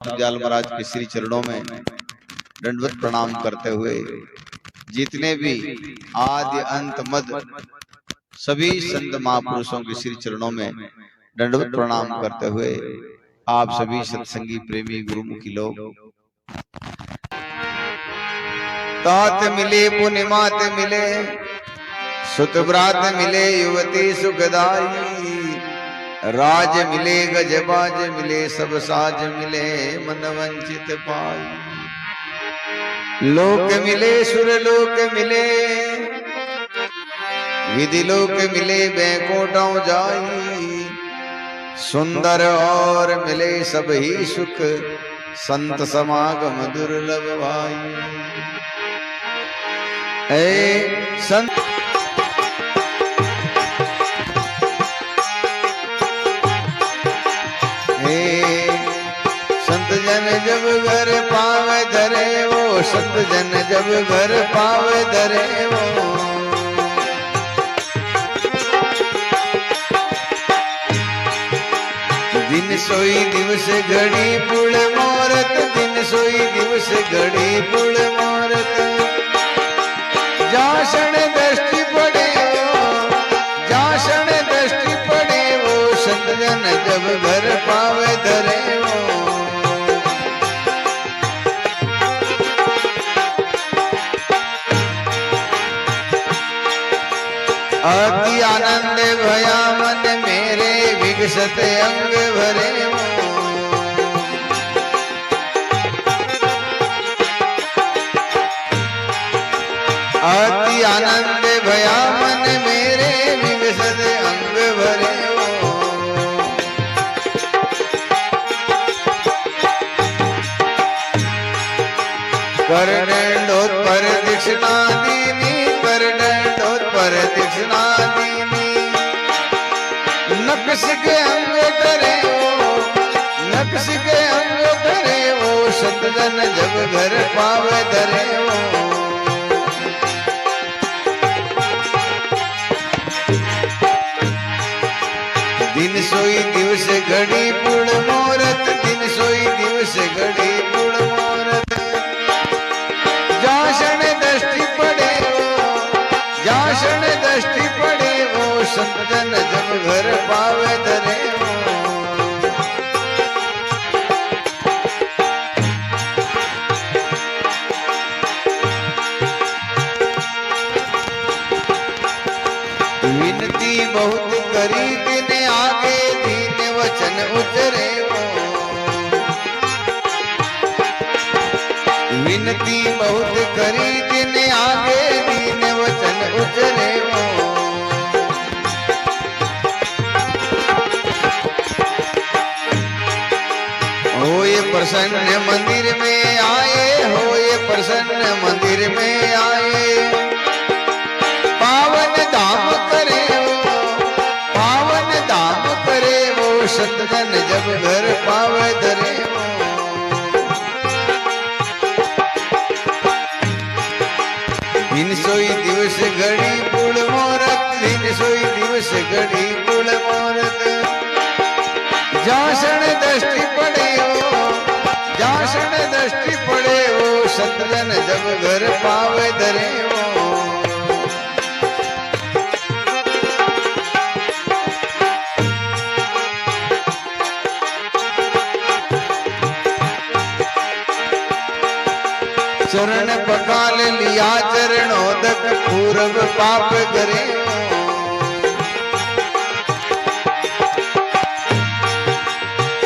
तुग्याल महाराज के श्री चरणों में दंडवत प्रणाम करते हुए जितने भी आदि अंत मद सभी संत महापुरुषों के श्री चरणों में दंडवत प्रणाम करते हुए आप सभी सत्संगी प्रेमी गुरुमुखी लोग तात मिले पुनिमात मिले सुतव्रात मिले युवती सुखदाई राज मिले गजबाज मिले सब साज मिले मन वंचित पाई लोक मिले सुर लोक मिले विधि लोक मिले बैकुंठों जाई सुंदर और मिले सब ही सुख संत समागम दुर्लभ भाई ऐ संत संत जन जब घर पावे धरे वो संत जन जब घर पावे धरे वो दिन सोई दिवस घड़ी पुल मोरत दिन सोई दिवस घड़ी पुल मोरत जाषण दृष्टि पड़े जाषण दृष्टि पड़े वो संत जन जब घर पावे धरे वो अति आनंद भया मन मेरे विकसत अंग भरे वो अति आनंद भया मन मेरे विकसत अंग भरे वो कर दंडोत्पर दक्षिणा दीनी कर दंडोत्पर दक्षिणा दीनी नक्श के अंग धरे वो नक्श के अंग धरे वो संत जन जब घर पावे धरे वो दिन सोई दिवस घड़ी पुल मोरत दिन सोई दिवस घड़ी पुल मोरत जाषण दृष्टि पड़े वो जाषण दृष्टि पड़े वो संत जन जब घर पावे धरे वो विनती बहुत करी दिन आगे दीन वचन उतरे वो विनती बहुत करी दिन आगे दीन वचन उतरे वो हो ये प्रसन्न मंदिर में आए हो ये प्रसन्न मंदिर में आए पावन धाम करे वो पावन धाम करे वो संत जन जब घर पावे धरे वो दिन सोई दिवस घड़ी पुल मोरत दिन सोई दिवस घड़ी पुल मोरत जाषण दृष्टि पड़े वो जाषण दृष्टि पड़े वो संत जन जब घर पावे धरे वो चरण पकाल लिया चरणोदक पूर्व पाप करे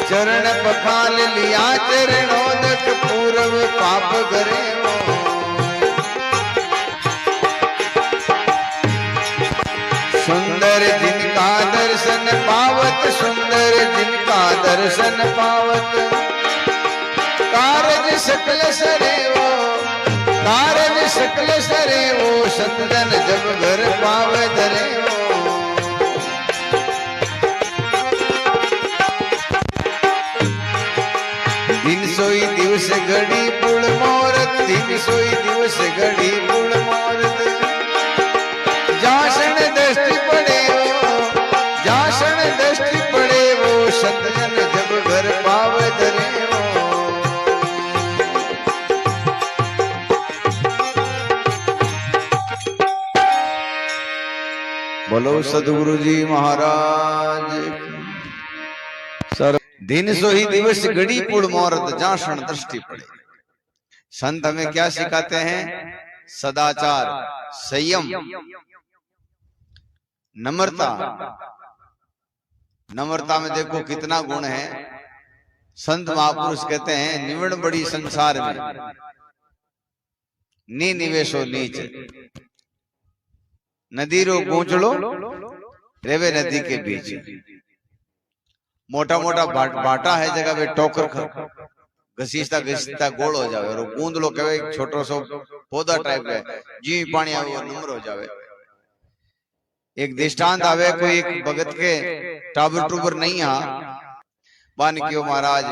चरण पकाल लिया चरणोदक पूर्व पाप करे सुंदर जिनका दर्शन पावत सुंदर जिनका दर्शन पावत कारज सकल सरे वो कारज सकल सरे वो संत जन जब घर पावे धरे वो दिन सोई दिवस घड़ी पुल मोरत दिन सोई दिवस घड़ी पुल मोरत जाषण दृष्टि पड़े वो जाषण दृष्टि पड़े वो संत जन जब घर पावे धरे वो बोलो सदगुरु जी महाराज सर। दिन सो ही दिवस घड़ी पुड़ मोरत जाषण दृष्टि पड़े। संत हमें क्या सिखाते हैं? सदाचार, संयम, नम्रता। नम्रता में देखो कितना गुण है। संत महापुरुष कहते हैं निवण बड़ी संसार में नी निवेशो नीच, नदी रो गूंचड़ो रेवे नदी के बीच। मोटा मोटा बाटा है जगह पे टोकर घसीटता घसीटता गोल हो जावे, और गूंद लो कहे छोटो सो पौधा टाइप है, जी पानी आवे वो नम्र हो जावे। एक दृष्टांत आवे, कोई एक भगत के टाबर टूबर नहीं आ बान क्यों महाराज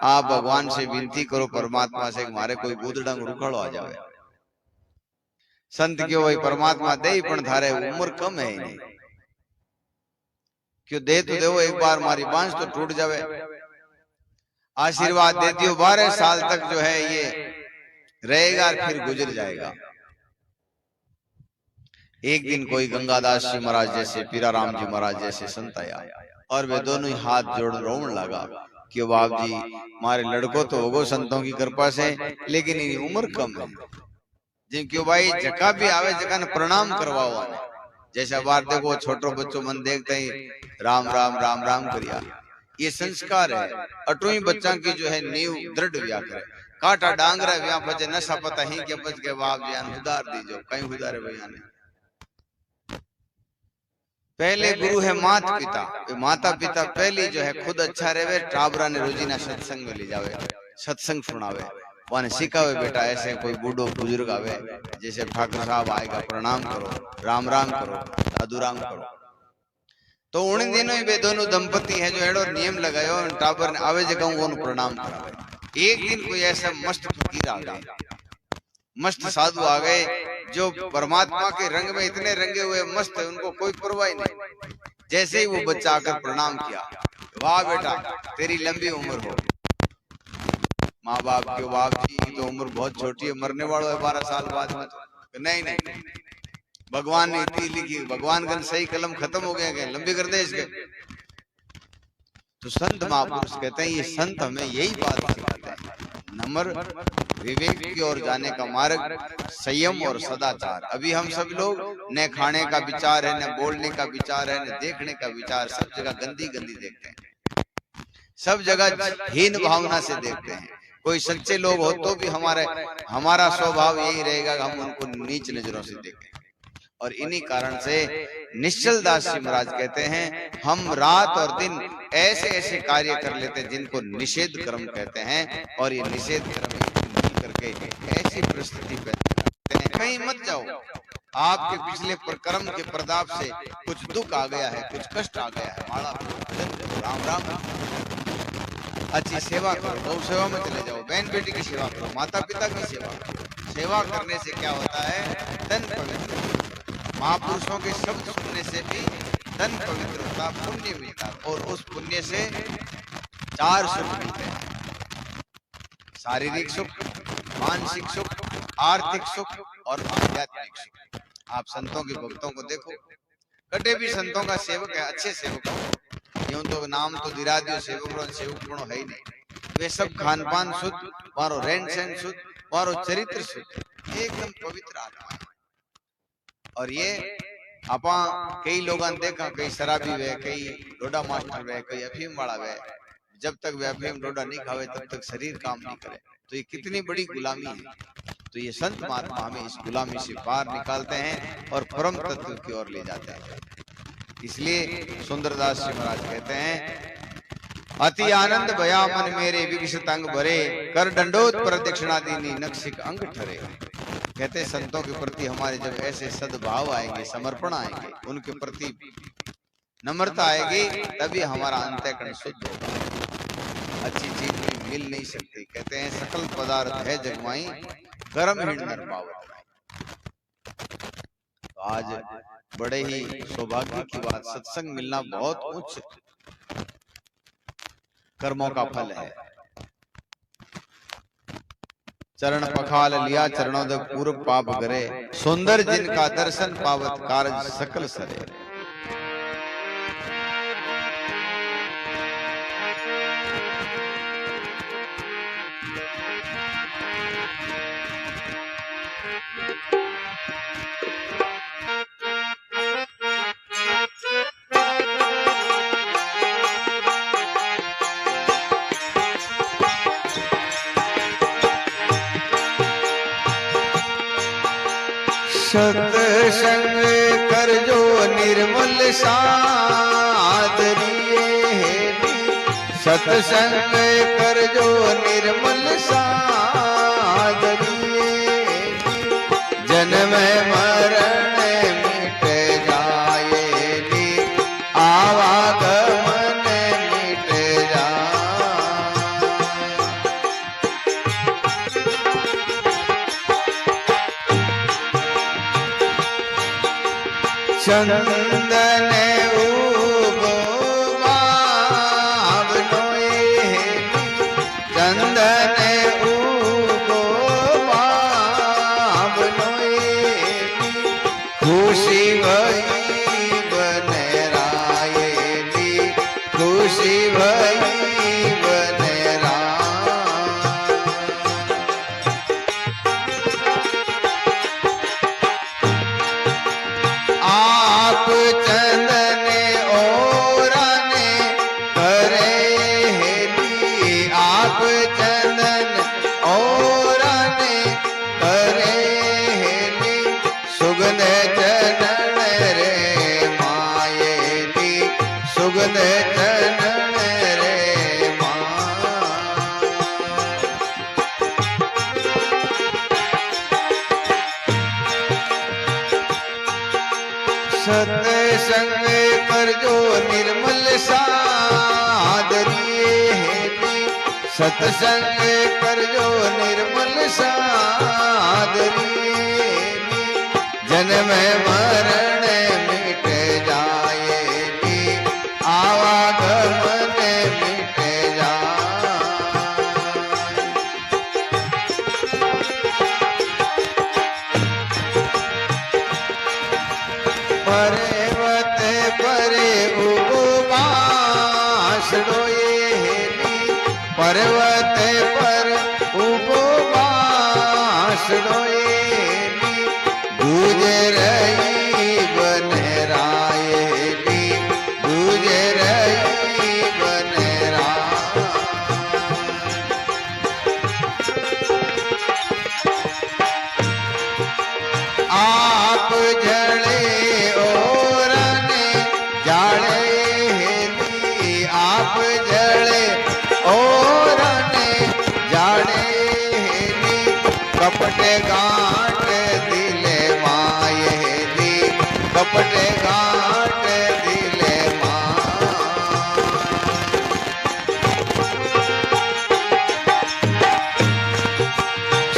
आप भगवान से विनती करो परमात्मा से हमारे कोई बूदड़ंग रुखड़ो आ जावे। संत क्यों भाई परमात्मा दे पण थारे उम्र कम है नहीं, क्यों दे तो देवो, एक बार मारी बांस तो टूट जावे। आशीर्वाद दे दियो 12 साल तक जो है ये रहेगा, फिर गुजर जाएगा। एक दिन कोई गंगादास जी महाराज जैसे, पीराराम जी महाराज जैसे संत आया और वे दोनों ही हाथ जोड़ रोवन लगा कि बाप जी हमारे लड़कों तो होगो संतों की कृपा से, लेकिन इनकी उम्र कम है। जिन क्यों भाई जका भी आवे जका ने प्रणाम करवाओ। जैसे बार देखो छोटो बच्चों मन देखते ही राम राम राम राम करिया, ये संस्कार है। अटोई बच्चा की जो है नींव दृढ़ व्या करे। काटा डांगरा व्या बचे नशा पता ही के बच के बाप जी उदार दीजो, कहीं उदारे भैया ने। पहले गुरु है माता पिता, माता पिता पहले जो है खुद अच्छा रहे, टाबरा ने रोजीना सत्संग में ले जावे, सत्संग सुनावे, वाने सिखावे बेटा ऐसे कोई बूढ़ो बुजुर्ग आवे जैसे ठाकुर साहब आएगा प्रणाम करो, राम राम करो, साधु राम करो। तो उन दिनों वे दोनों दंपति है जो एड़ो नियम लगायो, टाबर ने आवे जगह वो प्रणाम करावे। एक दिन कोई ऐसा मस्त फकीर आ गए, मस्त साधु आ गए जो परमात्मा के रंग में इतने रंगे हुए मस्त है, उनको कोई परवाह नहीं। जैसे ही वो बच्चा आकर प्रणाम किया, वाह बेटा तेरी लंबी उम्र हो। माँ बाप के बाप जी की तो उम्र बहुत छोटी है, मरने वालों है 12 साल बाद में। तो नहीं नहीं, भगवान ने इतनी लिखी, भगवान का सही कलम खत्म हो गया, लंबी कर दे इसके। तो संत महापुरुष कहते हैं ये संत हमें यही बात सिखाते हैं, नम्र विवेक की ओर जाने का मार्ग, संयम और सदाचार। अभी हम सब लोग न खाने का विचार है, न बोलने का विचार है, न देखने का विचार, सब जगह गंदी गंदी देखते हैं, सब जगह हीन भावना से देखते हैं। कोई सच्चे लोग हो तो भी हमारा स्वभाव यही रहेगा कि हम उनको नीच नजरों से देखें। और इन्हीं कारण से निश्चल दास जी महाराज कहते हैं हम रात और दिन ऐसे ऐसे कार्य कर लेते हैं जिनको निषेध कर्म कहते हैं, और ये निषेध कर्म करके ऐसी परिस्थिति पैदा करते हैं। कहीं मत जाओ, आपके पिछले कर्म के प्रताप से कुछ दुख आ गया है, कुछ कष्ट आ गया है, माला राम राम, अच्छी सेवा करो, गौ सेवा में चले जाओ, बहन बेटी की सेवा करो, माता पिता की सेवा करो। सेवा करने से क्या होता है? तन पवित्र, महापुरुषों के शब्द सुनने से भी तन पवित्र होता, पुण्य मिलता, और उस पुण्य से 4 सुख मिलते हैं, शारीरिक सुख, मानसिक सुख, आर्थिक सुख और आध्यात्मिक सुख। आप संतों के भक्तों को देखो, कटे भी संतों का सेवक है, अच्छे सेवक हो, यूं तो नाम तो दिरा दियो सेवक, सेवक गुण है ही नहीं। वे सब खान पान शुद्ध, मारो रहन सहन शुद्ध, मारो चरित्र शुद्ध, एकदम पवित्र आत्मा है। और ये आपा कई लोग देखा, कई शराबी वे, कई डोडा मास्टर वे, कई अफीम वाला वे, जब तक वे अफीम डोडा नहीं खावे तब तक शरीर काम नहीं करे। तो ये कितनी बड़ी गुलामी है। तो ये संत महात्मा हमें इस गुलामी से बाहर निकालते हैं और परम तत्व की ओर ले जाते हैं। इसलिए सुंदरदास जी महाराज कहते हैं अति आनंद भया मन मेरे विकसित अंग भरे, कर दंडोत प्रदक्षिणा दीनी नक्सिक अंग ठरे। कहते संतों के प्रति हमारे जब ऐसे सद्भाव आएंगे, समर्पण आएंगे, उनके प्रति नम्रता आएगी, तभी हमारा अंतःकरण शुद्ध होगा। अच्छी चीज कोई मिल नहीं सकती। कहते हैं सकल पदार्थ है जगमाई, कर्म ही नर पावत। तो आज बड़े ही सौभाग्य की बात, सत्संग मिलना बहुत उच्च कर्मों का फल है। चरण पखाल लिया चरणों दे पूर्व पाप करे, सुंदर जिनका दर्शन पावत कारज सकल सरे। सत्संग कर जो निर्मल सादरिए हेली, सत्संग कर जो निर्मल सादरिए, जन्म मरण मिट जाएगी, आवागमन मिट जाए। चंदन उगो बावनोए हेली, चंदन उगो बावनोए हेली, खुशी भई बनरायेली, खुशी भई बनरा। आप चंदन ओराने करे हेली, आप चंदन ओराने करे हेली, सुगंध चरण रे मायेली, सुगंध चरण रे माँ। सत्संग कर जो निर्मल सादरिए हेली, सत्संग कर जो निर्मल सादरिए हेली, जन्म मरण मिट जाएगी, आवागमन मिट जाए। पर्वत परे उगोबासड़ोए हेली, पर्वत पर उगोबासड़ोए हेली, दूज रही बनरायेली, दूज रही बनरा। आप जड़े ओरने जाड़े हेली, आप जड़े ओरने जाड़े हेली, कपट गांठ दिले माये हेली, कपट गांठ दिले माँ।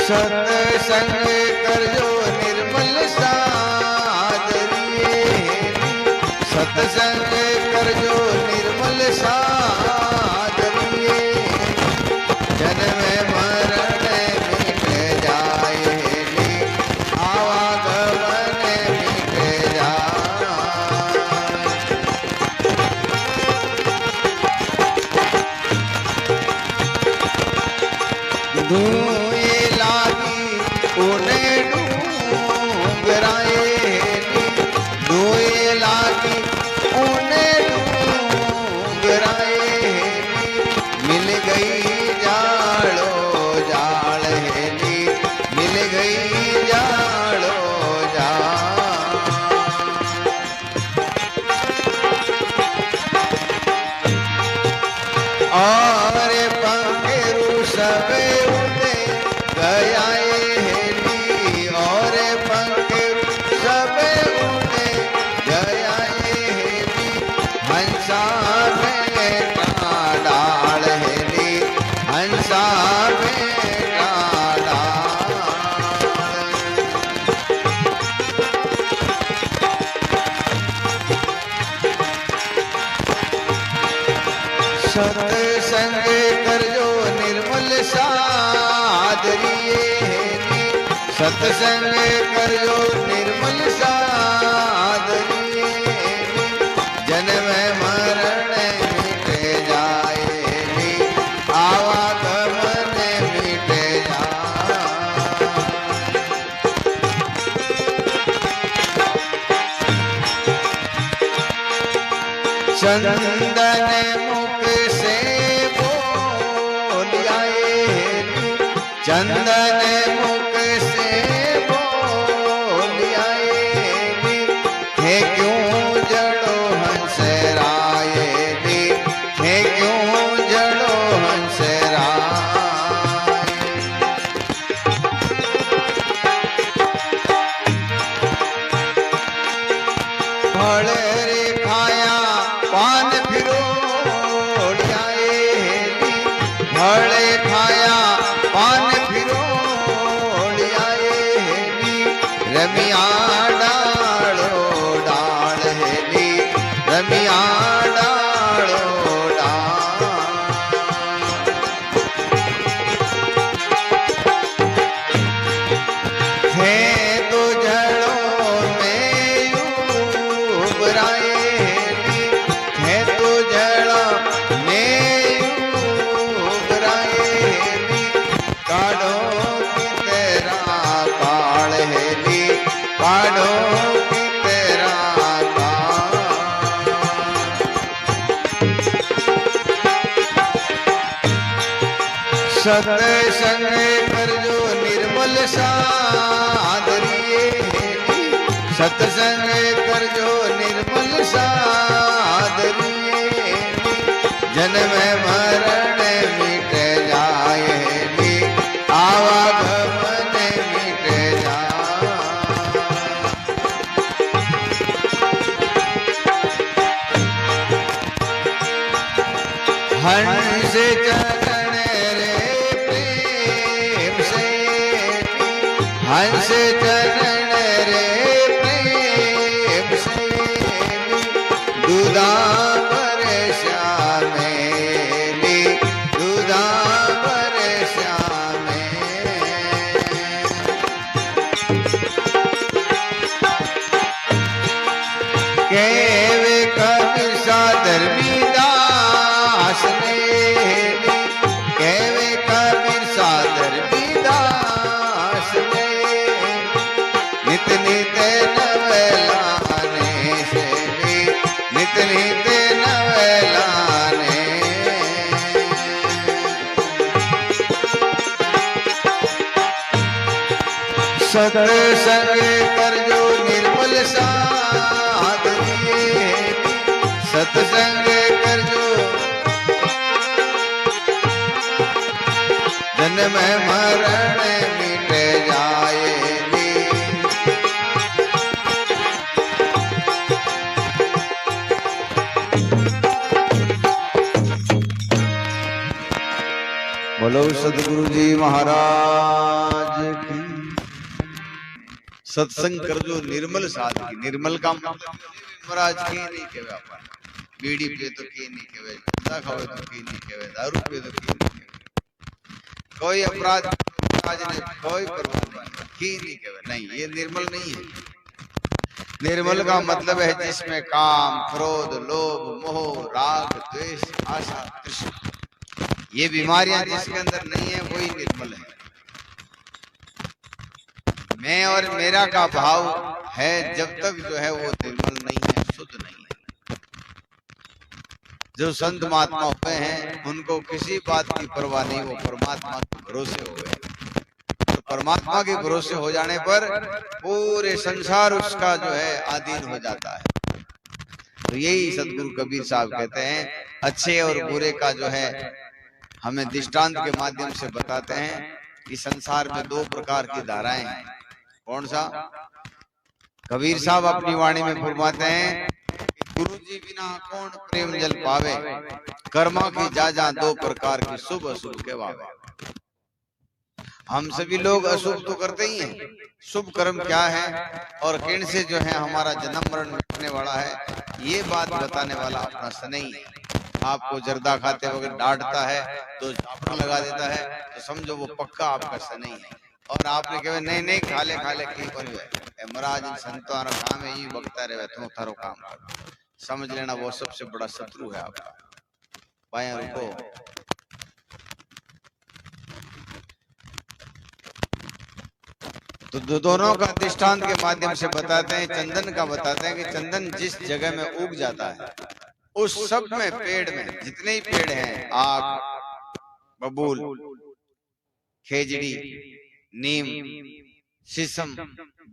सत्संग कर जो निर्मल सादरिए हेली, सत्संग कर जो निर्मल सादरिए हेली, जन्म मरण मिट जाए हेली, आवागमन मिट जाए। धूए लागी उने डूंगराए हेली, धूए लागी उने डूंगराए हेली, मिल गई जाड़ो जाड़ हेली, मिल गई जाड़ो जाड़। और पंखेरु सबे उड़े गया हेली, और पंखेरु सबे उड़े गया हेली, हंसा बेटा डाल हेली, हंसा बेटा डाल। सत्संग कर जो निर्मल सादरिए हेली, सत्संग कर जो निर्मल सादरिए हेली, जन्म मरण मिट जाएगी, आवागमन मिट जाए। चंदन मुख से बोलिया हेली, चंदन मुख से बोलिया सत्संग कर जो निर्मल सादरिए, सत्संग कर जो निर्मल सादरिए, जन्म मरण मिट जाए, आवागमन मिट जाए। हंस चरण रे प्रेम से, हंस चरण रे प्रेम से, दूधांबर श्यामे, दूधांबर श्यामे। कहवे कबीर सादर विदास ने, कहवे कबीर सादर विदास ने, नित नित नवलाने से, नित नित नवलाने। सत्संग कर जो निर्मल सादरिए, सत्संग कर जो जन्म मरण मिट जाएगी। बोलो सदगुरु जी महाराज की। सत्संग कर जो निर्मल सादगी, निर्मल का महाराज की नहीं कहवे अपन, बीड़ी पे तो की नहीं कहवे, धंधा खावे तो की नहीं कहवे, दारू पे तो की नहीं कहवे, कोई अपराध आज ने कोई परवाह नहीं की नहीं कहवे, नहीं ये निर्मल नहीं है। निर्मल का मतलब है जिसमें काम, क्रोध, लोभ, मोह, राग, द्वेष, आशा, तृष्णा, ये बीमारियां जिसके अंदर नहीं है वही निर्मल है। मैं और मेरा का भाव है जब तक जो है वो निर्मल नहीं है, शुद्ध नहीं है। जो संत महात्मा हुए हैं उनको किसी बात की परवाह नहीं, वो परमात्मा के भरोसे हो गए। और परमात्मा के भरोसे हो जाने पर पूरे संसार उसका जो है अधीन हो जाता है। तो यही सदगुरु कबीर साहब कहते हैं, अच्छे और बुरे का जो है हमें दृष्टांत के माध्यम से बताते हैं कि संसार में दो प्रकार की धाराएं हैं। कौन सा? कबीर साहब अपनी वाणी में फरमाते हैं, गुरु जी बिना कौन प्रेम जल पावे, कर्मा की जा दो प्रकार की, शुभ अशुभ के वावे। हम सभी लोग अशुभ तो करते ही हैं, शुभ कर्म क्या है और किन से जो है हमारा जन्म मरण मिटने वाला है, ये बात बताने वाला अपना सनई है। आपको जर्दा खाते वक्त डांटता है तो झापड़ लगा देता है तो समझो वो पक्का आपका सनई है। और आपने कहे नहीं नहीं खाले खाले की बन गए महाराज, इन संतों काम है, ये बकता रहे तुम थारो काम कर, समझ लेना वो सबसे बड़ा शत्रु है आपका। बाया रुको, तो दोनों का दृष्टांत के माध्यम से बताते हैं। चंदन का बताते हैं कि चंदन जिस जगह में उग जाता है उस सब में पेड़ में जितने ही पेड़ हैं, आक, बबूल, खेजड़ी, नीम, शीशम,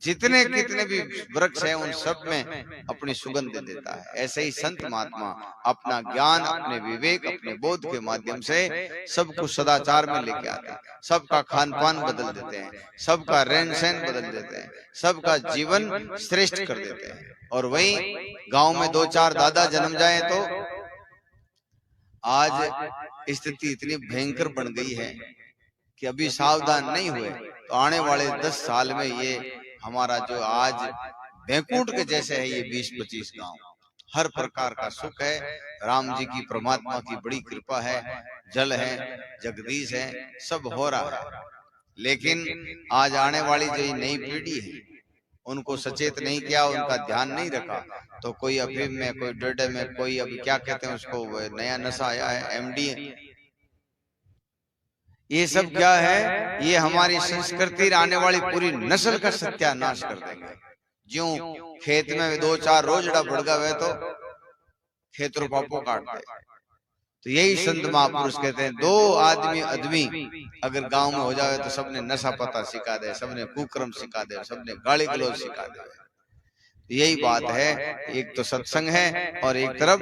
जितने कितने भी वृक्ष हैं उन सब में अपनी सुगंध देता है। ऐसे ही संत महात्मा अपना ज्ञान, अपने विवेक, अपने बोध के माध्यम से सबको सदाचार में लेके आते हैं, सबका खान पान बदल देते हैं, सबका रहन सहन बदल देते हैं, सबका जीवन श्रेष्ठ कर देते हैं। और वहीं गांव में दो चार दादा जन्म जाए तो आज स्थिति इतनी भयंकर बन गई है कि अभी सावधान नहीं हुए तो आने वाले 10 साल में ये हमारा जो आज बैकुंठ के जैसे है ये 20-25 गांव, हर प्रकार का सुख है, राम जी की परमात्मा की बड़ी कृपा है, जल है, जगदीश है, सब हो रहा है। लेकिन आज आने वाली जो नई पीढ़ी है उनको सचेत नहीं किया, उनका ध्यान नहीं रखा, तो कोई अफीम में, कोई डोडे में, कोई अभी क्या कहते हैं उसको, नया नशा आया है एमडी, ये सब क्या है, ये हमारी संस्कृति आने वाली पूरी नस्ल का सत्यानाश कर देंगे। ज्यों खेत में 2-4 रोजड़ा बढ़ गए तो खेत रो पापो काट दे, तो यही संत महापुरुष कहते हैं, दो आदमी अगर गांव में हो जाए तो सबने नशा पता सिखा दे, सबने कुकर्म सिखा दे, सबने गाली गलौज सिखा दे। यही बात है, एक तो सत्संग है और एक तरफ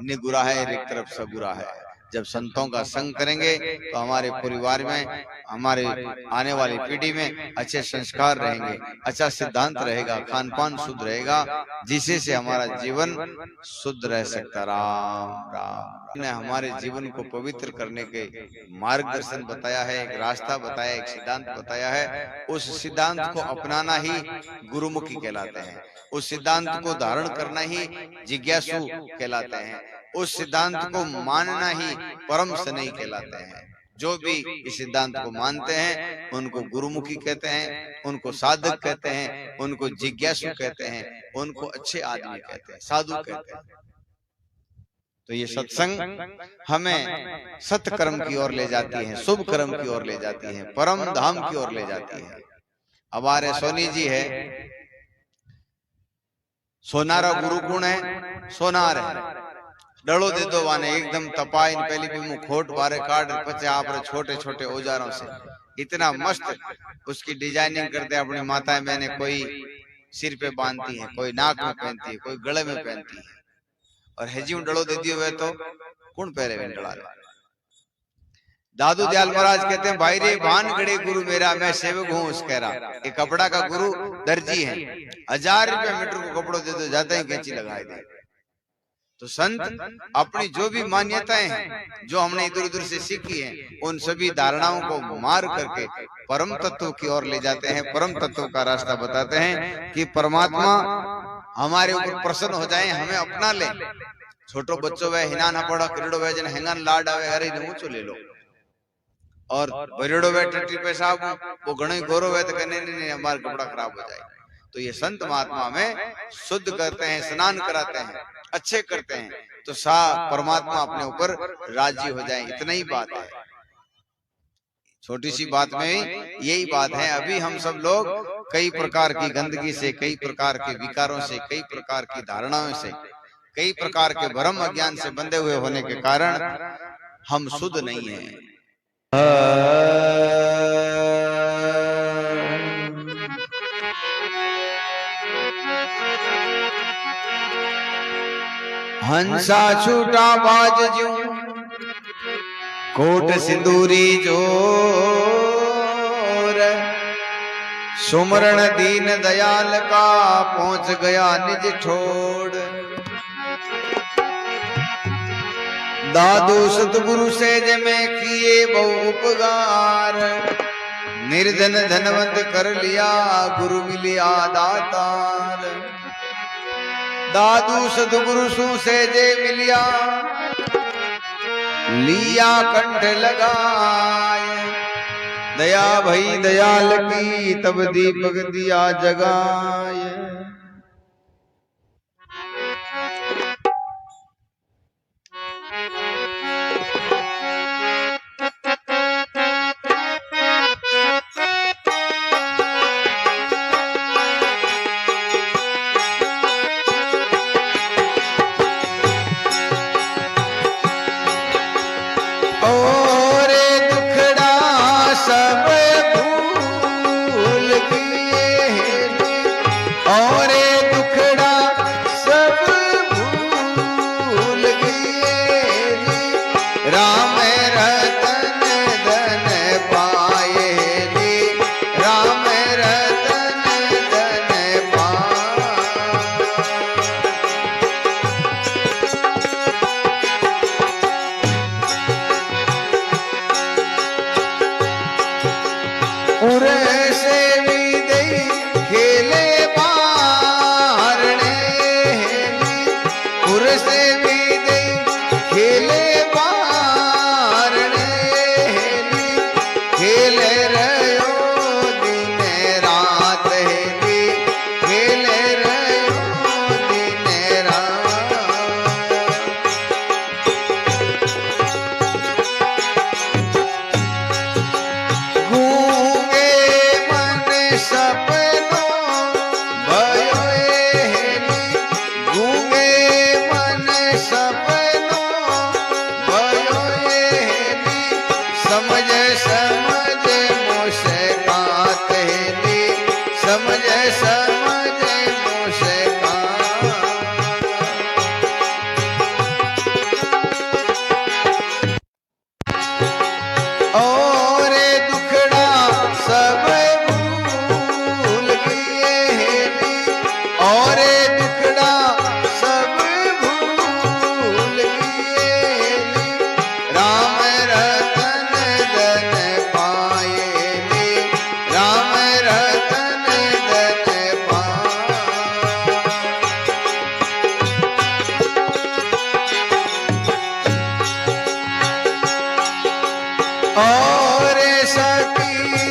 निगुरा है, एक तरफ सगुरा है। जब संतों का संग करेंगे तो हमारे परिवार में, हमारे आने वाली पीढ़ी में अच्छे संस्कार रहेंगे, अच्छा सिद्धांत रहेगा, खान पान शुद्ध रहेगा, जिससे से हमारा जीवन शुद्ध रह सकता। राम राम ने हमारे जीवन को पवित्र करने के मार्गदर्शन बताया है, एक रास्ता बताया, एक सिद्धांत बताया है। उस सिद्धांत को अपनाना ही गुरुमुखी कहलाते हैं, उस सिद्धांत को धारण करना ही जिज्ञासु कहलाते हैं, उस सिद्धांत को मानना ही परम सनई कहलाते हैं। जो भी इस सिद्धांत को मानते हैं उनको गुरुमुखी कहते हैं, उनको साधक कहते हैं, उनको जिज्ञासु कहते हैं, उनको अच्छे आदमी कहते हैं, साधु कहते हैं। तो ये सत्संग हमें सत्कर्म की ओर ले जाती है, शुभ कर्म की ओर ले जाती है, परम धाम की ओर ले जाती है। हमारे सोनी जी है, सोनारा गुरु गुण है, सोनार है, डलो दे दो वाने एकदम तपाइन पहली भी मुंह खोट बारे काट पचे आप छोटे छोटे औजारों से इतना मस्त उसकी डिजाइनिंग करते अपनी माताएं बहनें, कोई सिर पे बांधती है, कोई नाक में पहनती है, कोई गले में पहनती है। और हेजी डलो दे दियो वे तो कौन पहरे वे डला। दादू दयाल महाराज कहते हैं, भाई रे भान गड़े गुरु मेरा, मैं सेवक हूँ उस कह रहा। एक कपड़ा का गुरु दर्जी है, 1000 रुपया मीटर को कपड़ों दे दो, जाते ही कैंची लगाए दे। तो संत अपनी जो भी मान्यताएं हैं, जो हमने इधर उधर से सीखी हैं, उन सभी धारणाओं को मार करके परम तत्व की ओर ले जाते हैं, परम तत्व का रास्ता बताते हैं कि परमात्मा हमारे ऊपर प्रसन्न हो जाए, हमें अपना ले। छोटो बच्चों वे हिना ना पड़ा करोड़ो वे जन हेंगन लाड आवे हरे ऊंचो ले लो, और बरेड़ो वे टट्टी पेशाब वो घणो गोरो वे तो कहने नहीं हमारा कपड़ा खराब हो जाए। तो ये संत महात्मा में शुद्ध करते हैं, स्नान कराते हैं, अच्छे करते हैं, तो सा परमात्मा अपने ऊपर राजी हो जाए। इतना ही बात है, छोटी सी बात में यही बात है। अभी हम सब लोग कई प्रकार की गंदगी से, कई प्रकार के विकारों से, कई प्रकार की धारणाओं से, कई प्रकार के भ्रम अज्ञान से बंधे हुए होने के कारण हम शुद्ध नहीं हैं। हंसा छूटा बाज जू कोट सिंदूरी जोर, सुमरण दीन दयाल का पहुंच गया निज ठोड़। दादू सतगुरु से जमे किए बहु उपकार, निर्धन धनवंत कर लिया गुरु मिलिया दातार। दादू सतगुरु सु से जे मिलिया लिया कंठ लगाए, दया भई दयाल की तब दीपक दिया जगाए।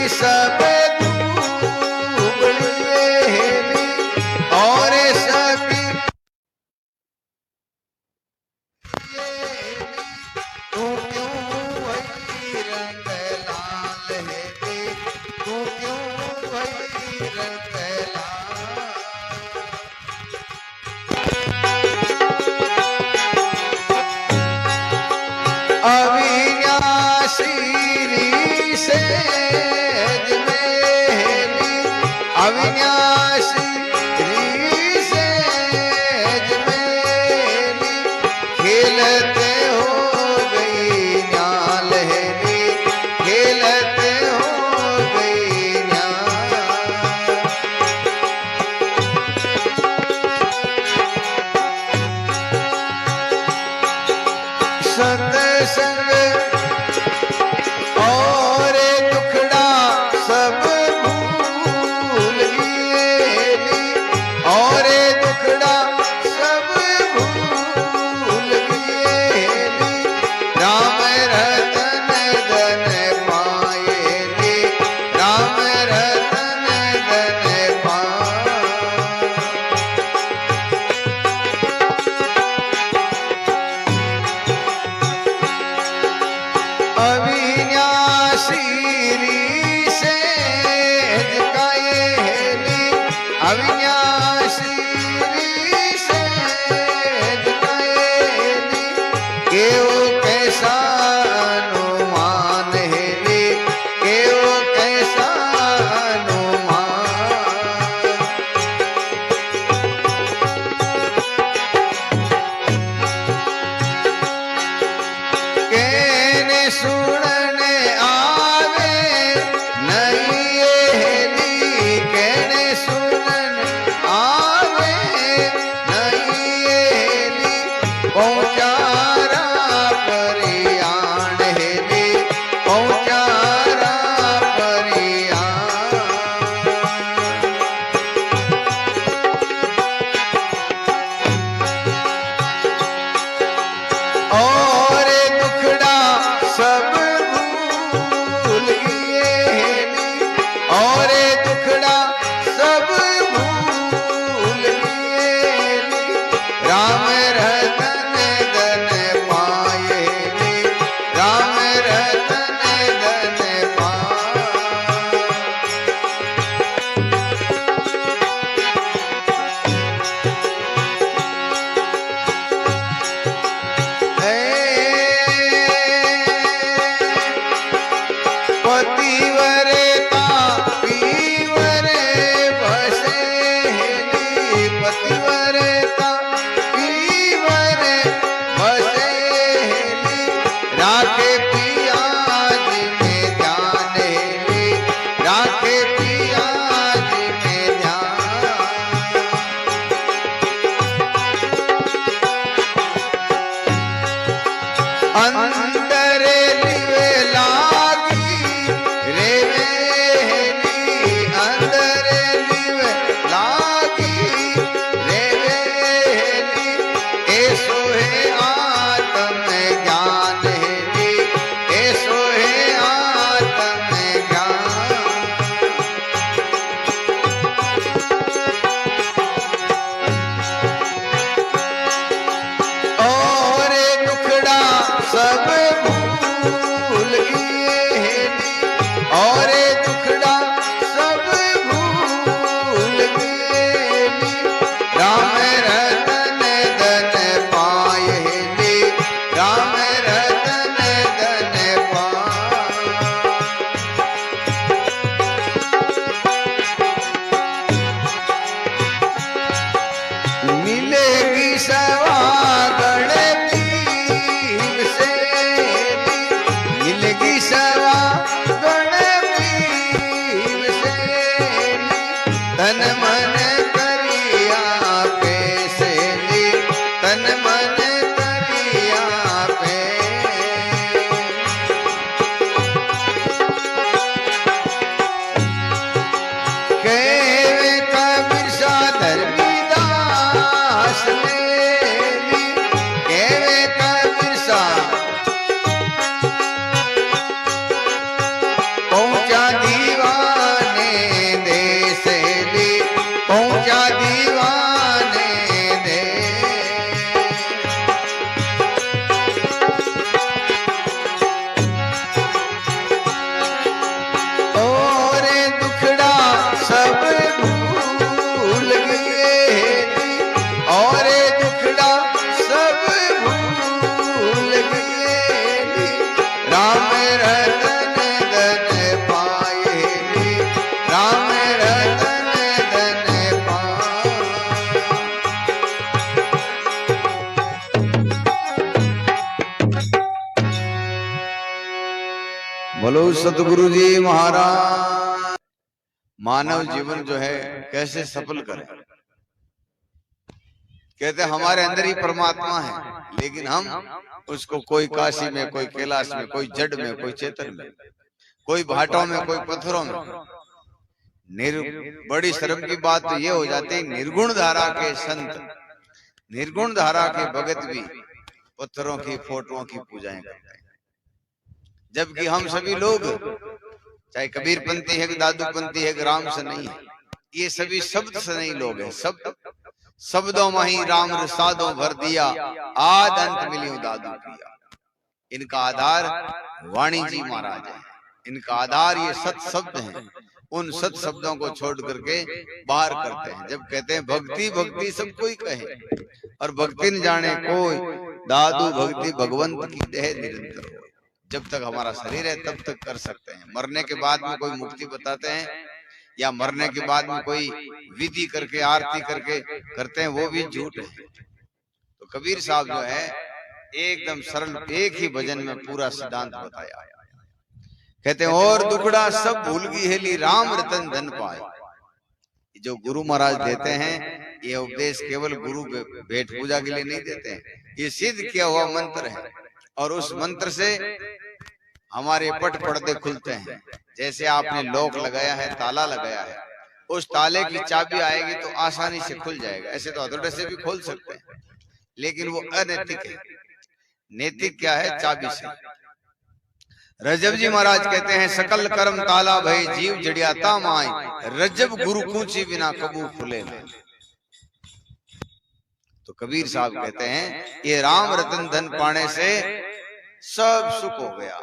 सब दुबली हेली और सभी तू क्यों वही रंग लाल हेली तू क्यों वही रंग लाल अविनाशी सेज मेली अविनाशी सेज मेली खेलते हो गई न्याल हेली खेलते हो गई न्याल सत्संग और दुखड़ा सब भूल गई और दुखड़ा सब भूल गई राम रतन धन पाए राम रतन धन पाए अविनाशी सेज कायेली अविनाशी सेज कायेली केव कैसा अनुमान हेली केव कैसा अनुमान कहने सुनने आवे नहीं हेली कहने सुनने आवे नहीं हेली पहुंचारा परियाण हेली पहुंचारा परियाण और दुखड़ा सब भूल गए और दुखड़ा सब भूल गए राम रतन धन पाए राम रतन धन पाए पतिवरता पीवरे बसे हेली पतिवरता पीवरे बसे हेली राखे पिया जी में ध्यान हेली राखे पिया जी में ध्यान अंदर लिवे लागी रेवे हेली अंदर लिवे लागी रेवे हेली ऐसो है आत्म ज्ञान हेली ऐसो है आत्म ज्ञान और दुखड़ा सब भूल गए और दुखड़ा सब भूल गए राम रतन धन पाए राम रतन धन पाए मिलेगी सवा गणपीव से मिलेगी सवा गणपीव से तन मन करिया पे से तन मन करिया पे केवे कबीर सा धर्मीदास मेली केवे कबीर सा पहुंचा दीवा बोलो सतगुरु जी महाराज। मानव जीवन जो है कैसे सफल करें? कहते हमारे अंदर ही परमात्मा है, लेकिन हम उसको कोई काशी में, कोई कैलाश में, कोई जड़ में, कोई चेतन में, कोई भाटों में, कोई पत्थरों में। बड़ी शर्म की बात तो ये हो जाती है, निर्गुण धारा के संत, निर्गुण धारा के भगत भी पत्थरों की फोटोओं की पूजाएं करते हैं, जबकि हम सभी लोग, चाहे कबीर पंथी है, दादू पंथी है, राम से नहीं है, ये सभी शब्द से नहीं लोग हैं। शब्दों में ही राम रसादों भर दिया, आद अंत मिलियो दादू पिया। इनका आधार वाणी जी महाराज है, इनका आधार ये सत शब्द हैं। उन सत शब्दों को छोड़ करके बाहर करते हैं। जब कहते हैं भक्ति भक्ति सब कोई कहे, और भक्ति न जाने कोई, दादू भक्ति भगवंत की देह निरंतर हो। जब तक हमारा शरीर है तब तक कर सकते हैं। मरने के बाद में कोई मुक्ति बताते हैं, या मरने के बाद में कोई विधि करके, आरती करके करते हैं, वो भी झूठ है। तो कबीर साहब जो है एकदम सरल एक ही भजन में पूरा सिद्धांत बताया। कहते हैं और दुखड़ा सब भूल गई हेली, राम रतन धन पाए। जो गुरु महाराज देते हैं ये उपदेश केवल गुरु भेंट पूजा के लिए नहीं देते हैं, ये सिद्ध किया हुआ मंत्र है। और उस मंत्र से हमारे पट पर्दे खुलते हैं। जैसे आपने लॉक लगाया है, ताला लगाया है, उस ताले की चाबी आएगी तो आसानी से खुल जाएगा। ऐसे तो हथौड़े से भी खोल सकते हैं, लेकिन वो अनैतिक है। नैतिक क्या है? चाबी से। रजब जी महाराज कहते हैं सकल कर्म ताला भई, जीव जड़ियाता माई, रजब गुरु कूची बिना कबू खुले ना। तो कबीर साहब कहते हैं ये राम रतन धन पाने से सब सुख हो गया।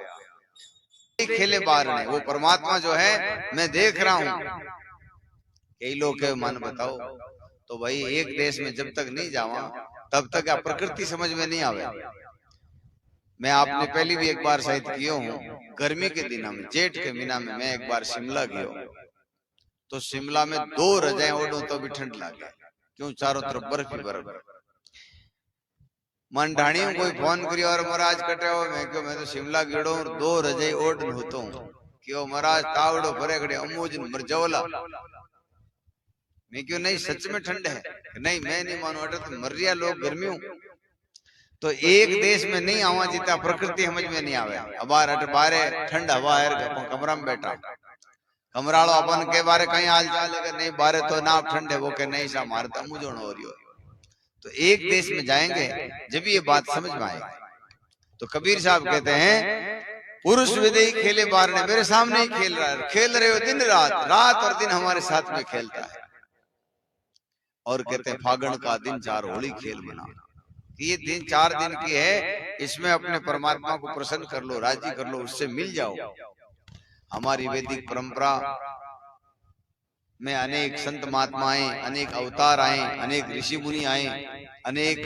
खेले बार ने वो परमात्मा जो है मैं देख रहा हूं। कई लोग के मन बताओ तो भाई एक देश में जब तक नहीं जावा तब तक आप प्रकृति समझ में नहीं आवे। मैं आपने पहले भी एक बार शायद किया हूँ, गर्मी के दिनों में, जेठ के महीना में मैं एक बार शिमला गया। तो शिमला में 2 रजाएं ओढ़ो तो भी ठंड लगे, क्यों? चारों तरफ बर्फ ही बर्फ। मन ढाणियों कोई फोन करियो और महाराज कटे हो, मैं क्यों मैं तो शिमला गेड़ो 2 रजाई ओढ़ होता हूँ, क्यों महाराज तावड़ो भरे खड़े अमूजन मरजौला। मैं क्यों नहीं, सच में ठंड है। नहीं मैं नहीं मानू, अटे तो मर रिया लोग गर्मियों। तो एक देश में नहीं आवा जितना प्रकृति समझ में नहीं आवे। अबार अट बारे ठंड हवा है, कमरा में बैठा, कमराड़ो अपन के बारे कहीं हाल चाल है नहीं, बारे तो ना ठंड है, वो के नहीं सा मारे तो मुझे हो रही हो। तो एक देश में जाएंगे जब ये बात समझ में आएगी। तो कबीर साहब कहते हैं पुरुष विदेही खेले बार ने, मेरे सामने ही खेल रहा है, खेल रहे हो दिन रात, रात और दिन हमारे साथ में खेलता है। और कहते हैं फागण का दिन 4 होली खेल मना। ये दिन 4 दिन की है, इसमें अपने परमात्मा को प्रसन्न कर लो, राजी कर लो, उससे मिल जाओ। हमारी वैदिक परंपरा में अनेक संत महात्माएं, अनेक अवतार आए, अनेक ऋषि मुनि आए, अनेक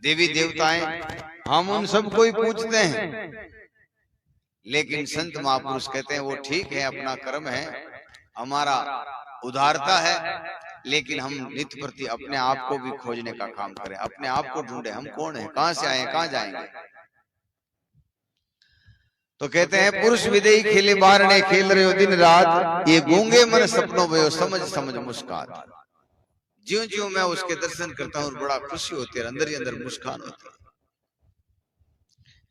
देवी देवताएं, हम उन सब को ही पूछते हैं। लेकिन संत महापुरुष कहते हैं वो ठीक है, अपना कर्म है, हमारा उदारता है, लेकिन हम नित्य प्रति अपने आप को भी खोजने का काम करें, अपने आप को ढूंढे, हम कौन है, कहां से आए, कहां जाएंगे। तो कहते हैं पुरुष विदेही खेले बार ने, खेल रहे हो दिन रात, ये गूंगे मन सपनों में समझ समझ मुस्कान। ज्यों ज्यों मैं उसके दर्शन करता हूँ बड़ा खुशी होती है, अंदर ही अंदर मुस्कान होती है।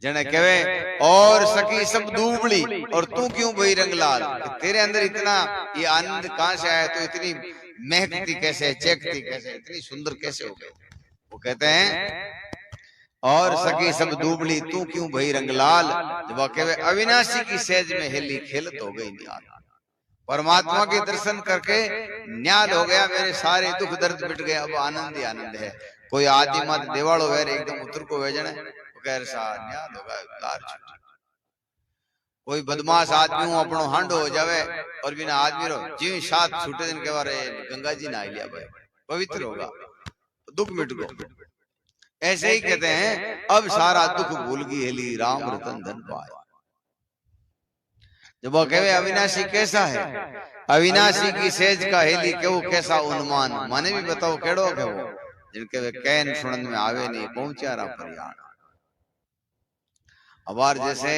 जने कहे और सखी सब दूबड़ी और तू क्यों भई रंग लाल, तेरे अंदर इतना ये आनंद कहां से आया, तो इतनी महकती कैसे, चेकती कैसे, इतनी सुंदर कैसे हो गई। वो कहते हैं और सखी सब दूबड़ी तू क्यों भई रंग लाल, जब कहे अविनाशी की सहज में हेली खेलत हो गई न्याल। परमात्मा के दर्शन करके न्याल हो गया, मेरे सारे दुख दर्द मिट गए, अब आनंद ही आनंद है। कोई आदि मत देवाड़ो वेर एकदम उतर को वेजने गैर सा न्याल होगा लार। कोई बदमाश आदमी हूं अपनो हांडो हो जावे और बिना आदमी रो जीव 7 छूटे दिन के बारे गंगा जी नहा लिया भाई, पवित्र होगा, दुख मिट गो। ऐसे ही कहते हैं अब सारा दुख भूल गई हेली, राम रतन धन पाए। जब वो कहे अविनाशी कैसा है, अविनाशी की सेज का हेली के वो कैसा उन्मान, माने भी बताओ केड़ो के वो जिनके वे कैन सुनन में आवे नहीं, पहुंचा रा परियाण। अबार जैसे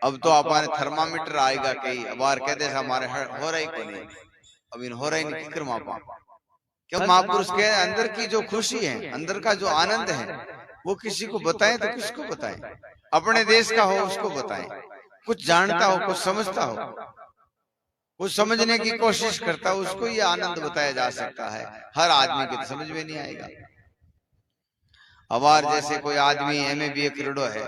अब तो अपन थर्मामीटर आएगा कई बार कहते हमारे हो रही को नहीं, अब इन हो रही नहीं, फिक्र मापा क्यों? महापुरुष के अंदर की जो खुशी है, अंदर का जो आनंद है, वो किसी को बताएं तो किसको बताएं? अपने देश का हो उसको बताएं, कुछ जानता हो, कुछ समझता हो, कुछ समझने की कोशिश करता हो, उसको ये आनंद बताया जा सकता है। हर आदमी के तो समझ में नहीं आएगा। हमार जैसे कोई आदमी MA BA करोड़ो है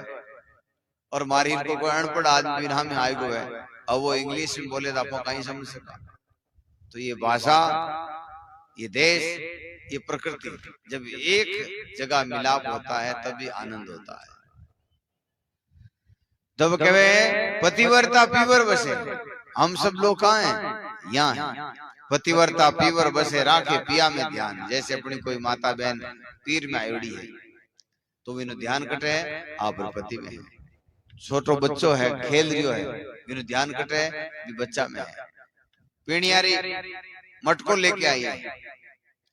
और मारी को कोई अनपढ़ आदमी बिना में आए गो है, अब वो इंग्लिश में बोले तो आपको कहीं समझ सका। तो ये भाषा, ये देश, ये प्रकृति जब एक जगह मिलाप होता है तभी आनंद होता है। जब कहे पतिव्रता पीवर बसे, हम सब लोग कहाँ हैं? यहाँ हैं। पतिव्रता पीवर बसे राखे पिया में ध्यान। जैसे अपनी कोई माता बहन पीर में आयोड़ी है तो इन्हें ध्यान कटे है आप पति में है। छोटो बच्चो है खेल रियो है, इन्हें ध्यान कटे है बच्चा में है। पीणियारी मटको लेके आई है,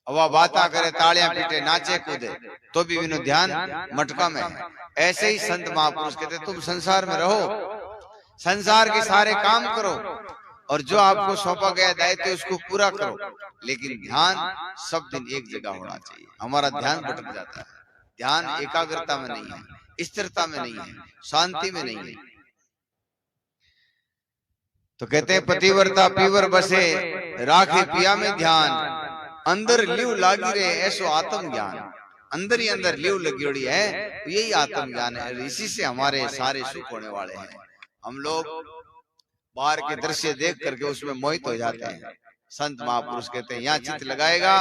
अब बाता करे, तालियां पीटे, नाचे कूदे, तो भी इन्हें ध्यान मटका में है। ऐसे ही संत महापुरुष कहते तुम संसार में रहो, संसार के सारे काम करो और जो आपको सौंपा गया दायित्व उसको पूरा करो, लेकिन ध्यान सब दिन एक जगह होना चाहिए। हमारा ध्यान भटक जाता है, ध्यान एकाग्रता में नहीं है, स्थिरता में नहीं है, शांति में नहीं है। तो कहते हैं पतिव्रता पीवर बसे राखे पिया में ध्यान, अंदर लिव लागी रे ऐसो आत्म ज्ञान। अंदर ही अंदर लिव लगी हुई है, तो यही आत्म ज्ञान है। इसी से हमारे सारे सुख होने वाले हैं। हम लोग बाहर के दृश्य देख करके उसमें मोहित हो जाते हैं। संत महापुरुष कहते हैं यहाँ चित्त लगाएगा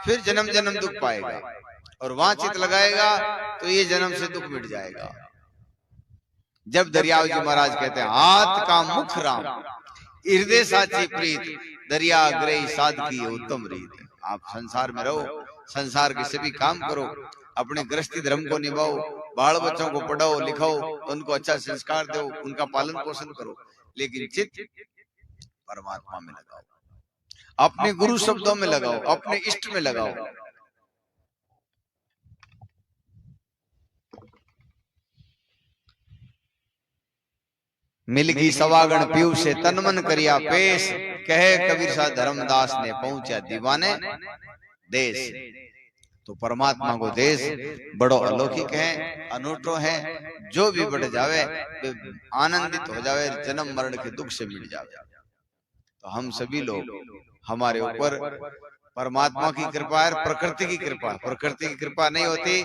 फिर जन्म जन्म दुख पाएगा, और वहां चित्त लगाएगा तो ये जन्म से दुख मिट जाएगा। जब दरियाव जी महाराज कहते हैं हाथ का मुख राम, हृदय साची प्रीत, दरिया ग्रही साधकी उत्तम रीत। आप संसार में रहो, संसार के सभी काम करो, अपने गृहस्थी धर्म को निभाओ, बाल बच्चों को पढ़ाओ लिखाओ, उनको अच्छा संस्कार दो, उनका पालन पोषण करो, लेकिन चित्त परमात्मा में लगाओ, अपने गुरु शब्दों में लगाओ, अपने इष्ट में लगाओ। मिलगी सवागण पीऊ से तन मन करिया पेश, कहे कबीर सा धर्मदास ने पहुंचा दीवाने देश। तो परमात्मा को देश बड़ो अलौकिक है, अनूठो है। जो भी बढ़ जावे आनंदित हो जावे, जन्म मरण के दुख से मिट जावे। तो हम सभी लोग, हमारे ऊपर परमात्मा की कृपा है, प्रकृति की कृपा। प्रकृति की कृपा नहीं होती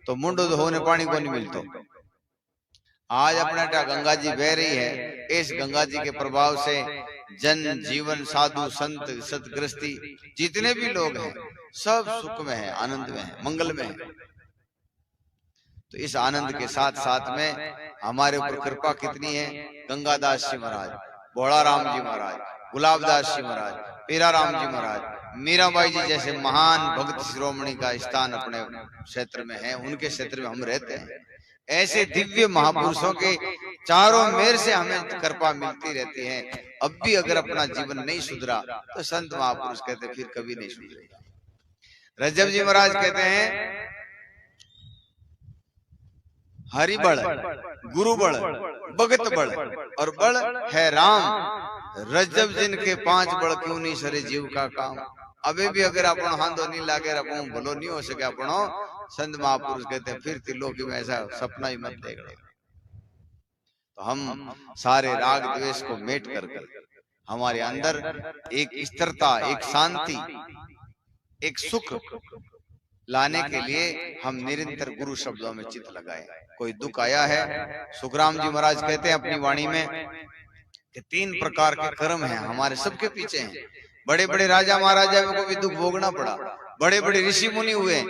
तो मुंडो होने पानी को नहीं मिलता। आज अपना गंगा जी बह रही है, इस गंगा जी के प्रभाव से जन जीवन, साधु संत सतगृहस्थी जितने भी लोग हैं सब सुख में है, आनंद में है, मंगल में है। तो इस आनंद के साथ साथ में हमारे ऊपर कृपा कितनी है। गंगादास जी महाराज, भोला राम जी महाराज, गुलाबदास जी महाराज, पीरा राम जी महाराज, मीराबाई जी जैसे महान भक्त शिरोमणि का स्थान अपने क्षेत्र में है, उनके क्षेत्र में हम रहते हैं। ऐसे दिव्य महापुरुषों के चारों मेर से हमें कृपा मिलती रहती है। अब भी अगर अपना जीवन नहीं सुधरा तो संत महापुरुष कहते फिर कभी नहीं सुधरेगा। रजब जी महाराज कहते हैं हरि बल, गुरु बल, भगत बल और बल है राम। रजब जिनके 5 बल क्यों नहीं सरे जीव का काम। अबे भी अगर अपन हाथों नहीं लागे अपन भलो नहीं हो सके अपनो, संत महापुरुष कहते हैं फिर त्रिलोकी में ऐसा सपना ही मत देखना। तो हम सारे राग द्वेष को मेट करके हमारे अंदर एक स्थिरता, एक शांति, एक सुख लाने के लिए हम निरंतर गुरु शब्दों में चित्त लगाए। कोई दुख आया है, सुखराम जी महाराज कहते हैं अपनी वाणी में कि 3 प्रकार के कर्म हैं हमारे सबके पीछे हैं। बड़े बड़े राजा महाराजा को भी दुख भोगना पड़ा, बड़े बड़े ऋषि मुनि हुए,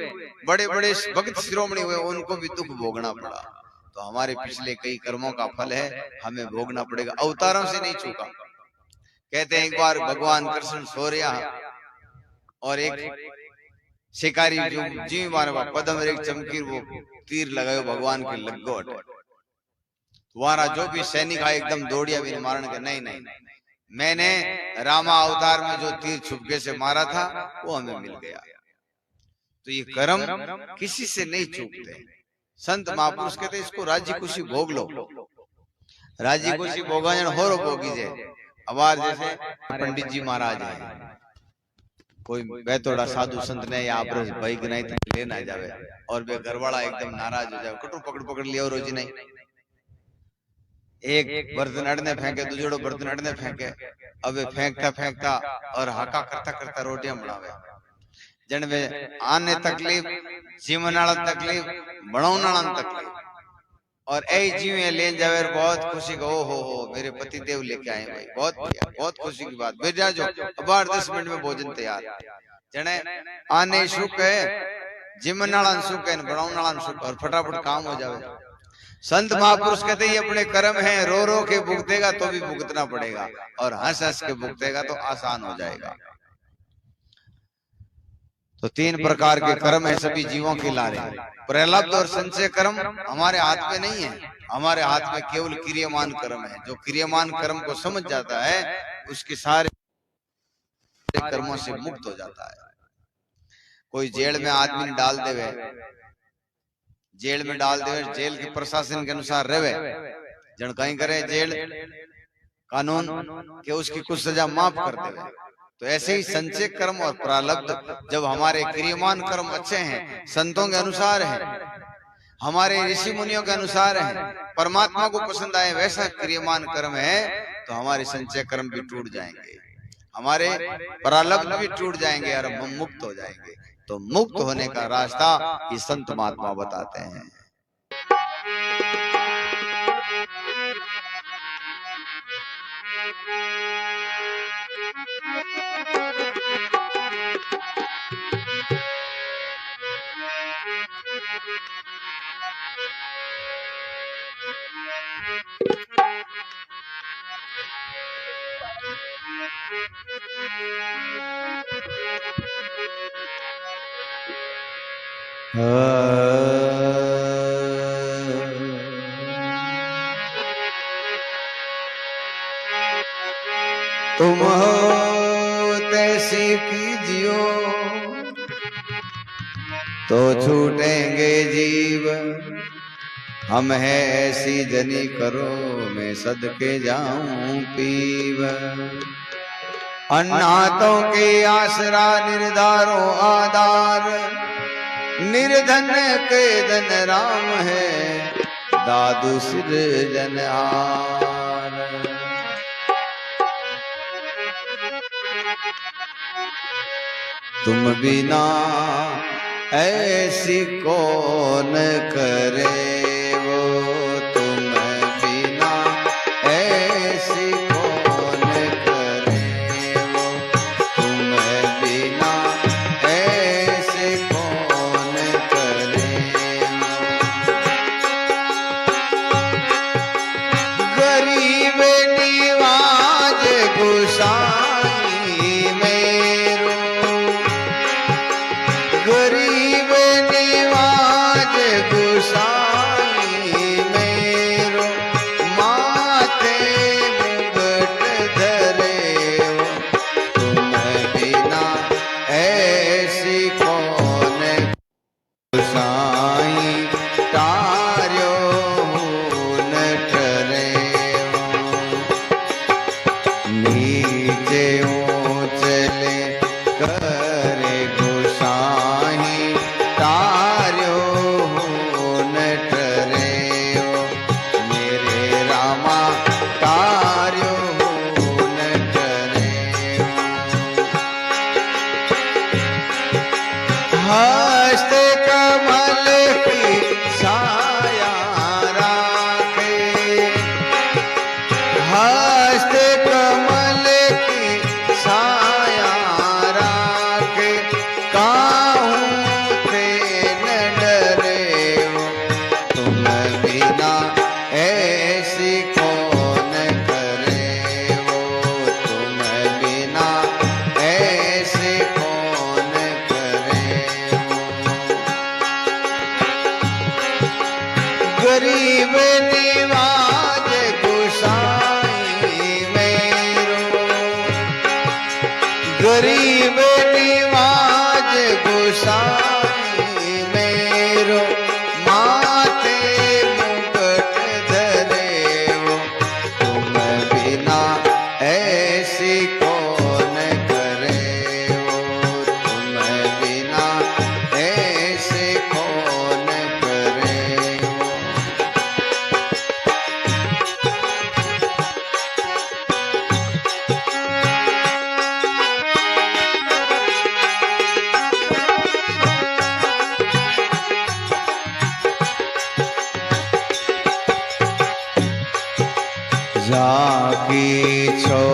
बड़े बड़े भक्त शिरोमणि हुए, उनको भी दुख भोगना पड़ा। तो हमारे पिछले कई कर्मों का फल है, हमें भोगना पड़ेगा, अवतारों से नहीं चूका। कहते हैं एक बार भगवान कृष्ण सो रहा और एक शिकारी जो जी मारे पदम एक चमकीर वो तीर लगायो भगवान के लग्गो हटे। तुम्हारा जो भी सैनिक आए एकदम दौड़िया भी मारने के नहीं नहीं, मैंने रामा अवतार में जो तीर छुपके से मारा था वो हमें मिल गया। तो ये कर्म किसी से नहीं चूकते। संत महापुरुष कहते इसको राज्य खुशी भोग लो। राजी खुशी भोगाजन हो रो भोगी जे। अबार जैसे पंडित जी महाराज है, कोई बैतोड़ा साधु संत ने या आब्रज भाई गनाई लेना जावे और वे घरवाला एकदम नाराज हो जाए, कटु पकड़ पकड़ लिया रोजी नहीं, एक बर्तन अड़ने फेंके, दूसरो बर्तन अड़ने फेंके, अब वे फेंकता फेंकता और हाका करता करता रोटियां बनावे। जन वे आने तकलीफ, जीवनाला तकलीफ, बनावनाला तकलीफ, और ऐ जीवे ले जावे बहुत खुशी का, ओ हो मेरे पति देव लेके आए भाई, बहुत बढ़िया, बहुत खुशी की बात, बेटा जो अबार 10 मिनट में भोजन तैयार। जने आने सुख है, जीवनाला सुख है, बनावनाला सुख, और फटाफट काम हो जावे। संत महापुरुष कहते ही अपने कर्म हैं, रो रो के भुगतेगा तो भी भुगतना पड़ेगा, और हंस हंस के भुगतेगा तो आसान हो जाएगा। तो 3 प्रकार के कर्म है सभी जीवों के लारे। प्रलब्ध और संचय कर्म हमारे हाथ में नहीं है, हमारे हाथ में केवल क्रियमान कर्म है। जो क्रियमान कर्म को समझ जाता है उसके सारे कर्मों से मुक्त हो जाता है। कोई जेल में आदमी डाल देवे, जेल में डाल देवे, जेल के प्रशासन के अनुसार रहे, जन कहीं करे जेल कानून के उसकी कुछ सजा माफ कर देवे। तो ऐसे ही संचय कर्म और प्रारब्ध जब हमारे क्रियमान कर्म अच्छे हैं, संतों के अनुसार हैं, हमारे ऋषि मुनियों के अनुसार हैं, परमात्मा को पसंद आए वैसा क्रियमान कर्म है, तो हमारे संचय कर्म भी टूट जाएंगे, हमारे प्रारब्ध भी टूट जाएंगे और हम मुक्त हो जाएंगे। तो मुक्त होने का रास्ता ये संत महात्मा बताते हैं। तुम हो तैसी कीजियो तो छूटेंगे जीव, हम है ऐसी जनी करो मैं सदके जाऊं पीव। अन्नातों के आसरा निर्धारो आधार, निर्धन के धन राम है दादू सृजनहार। तुम बिना ऐसी कौन करे वो, तुम बिना ऐसी कौन करे वो, तुम बिना ऐसे कौन करे वो। गरीब निवाज गुसाई मेरो, गरीब निवाज गुसाई मेरो, माथे मुगट धरे वो, तुम बिना ऐसी कौन गुसाई तार्यो न टरे वो। नीचे ऊंचले करे गुसाई तार्यो न टरे वो, मेरे रामा तार्यो न टरे वो। हस्त कमल की छाया राखे, हस्त कमल की छाया राखे, काहू ते न डरे वो, तुम बिना ऐसी कौन करे वो, तुम बिना ऐसे कौन करे वो। गरीब निवाज गुसाई मेरो, गरीब निवाज गुसाई मेरो, माथे मुगट धरे वो, की छो